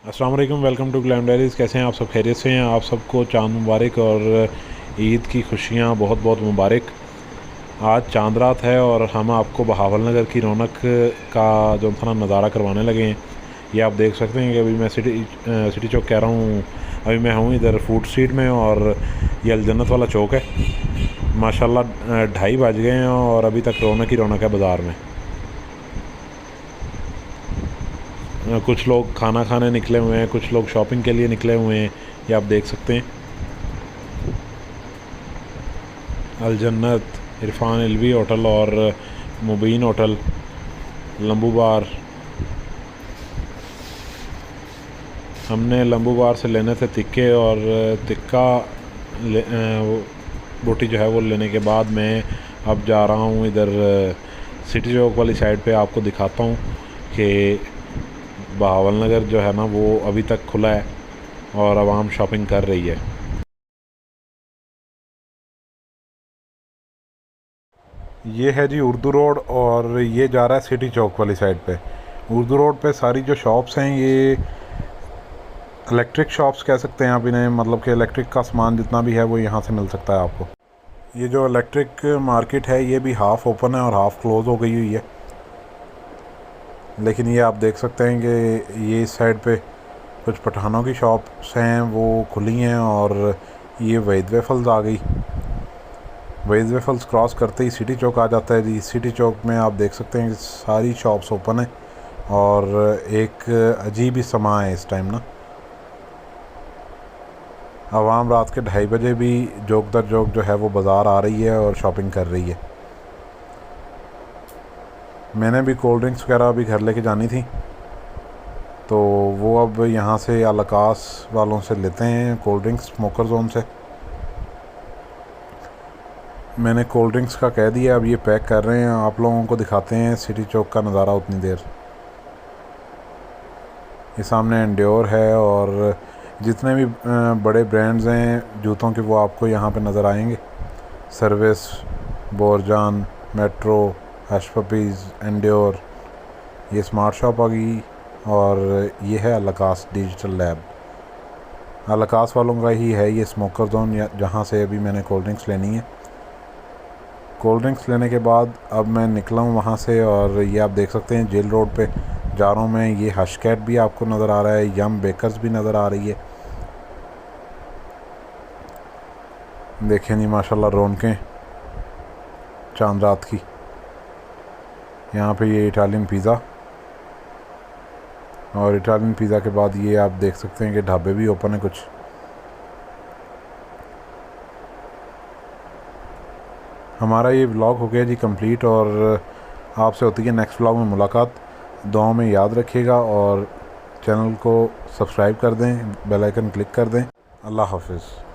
अस्सलाम वालेकुम, welcome to glam diaries. कैसे हैं आप सब? खैरियत से हैं? आप सबको चांद मुबारक और ईद की खुशियाँ बहुत बहुत मुबारक। आज चांद रात है और हम आपको बहावल नगर की रौनक का जो था ना नज़ारा करवाने लगे हैं। ये आप देख सकते हैं कि अभी मैं सिटी चौक कह रहा हूँ, अभी मैं हूँ इधर फूड स्ट्रीट में और ये अलजन्नत वाला चौक है। माशाल्लाह 2:30 बज गए हैं और अभी तक रौनक ही रौनक है बाज़ार में। कुछ लोग खाना खाने निकले हुए हैं, कुछ लोग शॉपिंग के लिए निकले हुए हैं। ये आप देख सकते हैं। अलजन्नत, इरफान एलवी होटल और मुबीन होटल, लंबू बार। हमने लंबू बार से लेने थे तिक्के और तिक्का बोटी जो है वो लेने के बाद मैं अब जा रहा हूँ इधर सिटी चौक वाली साइड पे। आपको दिखाता हूँ कि बहावल नगर जो है ना वो अभी तक खुला है और आवाम शॉपिंग कर रही है। ये है जी उर्दू रोड और ये जा रहा है सिटी चौक वाली साइड पे। उर्दू रोड पे सारी जो शॉप्स हैं ये इलेक्ट्रिक शॉप्स कह सकते हैं आप इन्हें, मतलब कि इलेक्ट्रिक का सामान जितना भी है वो यहाँ से मिल सकता है आपको। ये जो इलेक्ट्रिक मार्केट है ये भी हाफ़ ओपन है और हाफ़ क्लोज़ हो गई हुई है, लेकिन ये आप देख सकते हैं कि ये इस साइड पे कुछ पठानों की शॉप्स हैं वो खुली हैं और ये वहीद वेफल्स आ गई। वहीद वेफल्स क्रॉस करते ही सिटी चौक आ जाता है जी। सिटी चौक में आप देख सकते हैं कि सारी शॉप्स ओपन है और एक अजीब ही समा है इस टाइम ना। आवाम रात के 2:30 बजे भी जोक दर जोक जो है वो बाज़ार आ रही है और शॉपिंग कर रही है। मैंने भी कोल्ड ड्रिंक्स वगैरह भी घर लेके जानी थी, तो वो अब यहाँ से अलकास वालों से लेते हैं कोल्ड ड्रिंक्स, स्मोकर जोन से। मैंने कोल्ड ड्रिंक्स का कह दिया, अब ये पैक कर रहे हैं। आप लोगों को दिखाते हैं सिटी चौक का नज़ारा उतनी देर। ये सामने एंड्योर है और जितने भी बड़े ब्रांड्स हैं जूतों के वो आपको यहाँ पे नज़र आएंगे। Service, Borjan, metro, hush puppies, endure. ये स्मार्ट शॉप आ गई और ये है अलकास डिजिटल लैब। अलकास वालों का ही है ये स्मोकर जोन, जहाँ से अभी मैंने कोल्ड ड्रिंक्स लेनी है। कोल्ड ड्रिंक्स लेने के बाद अब मैं निकला हूँ वहाँ से और ये आप देख सकते हैं जेल रोड पे जा रहा हूँ मैं। ये हश कैट भी आपको नज़र आ रहा है, यम बेकर्स भी नज़र आ रही है। देखें जी माशाल्लाह रौनकें चांद रात की। यहाँ पे ये इटालियन पिज़्ज़ा और इटालियन पिज़्ज़ा के बाद ये आप देख सकते हैं कि ढाबे भी ओपन है कुछ। हमारा ये व्लॉग हो गया जी कंप्लीट और आपसे होती है नेक्स्ट व्लॉग में मुलाकात। दुआओं में याद रखिएगा और चैनल को सब्सक्राइब कर दें, बेल आइकन क्लिक कर दें। अल्लाह हाफिज़।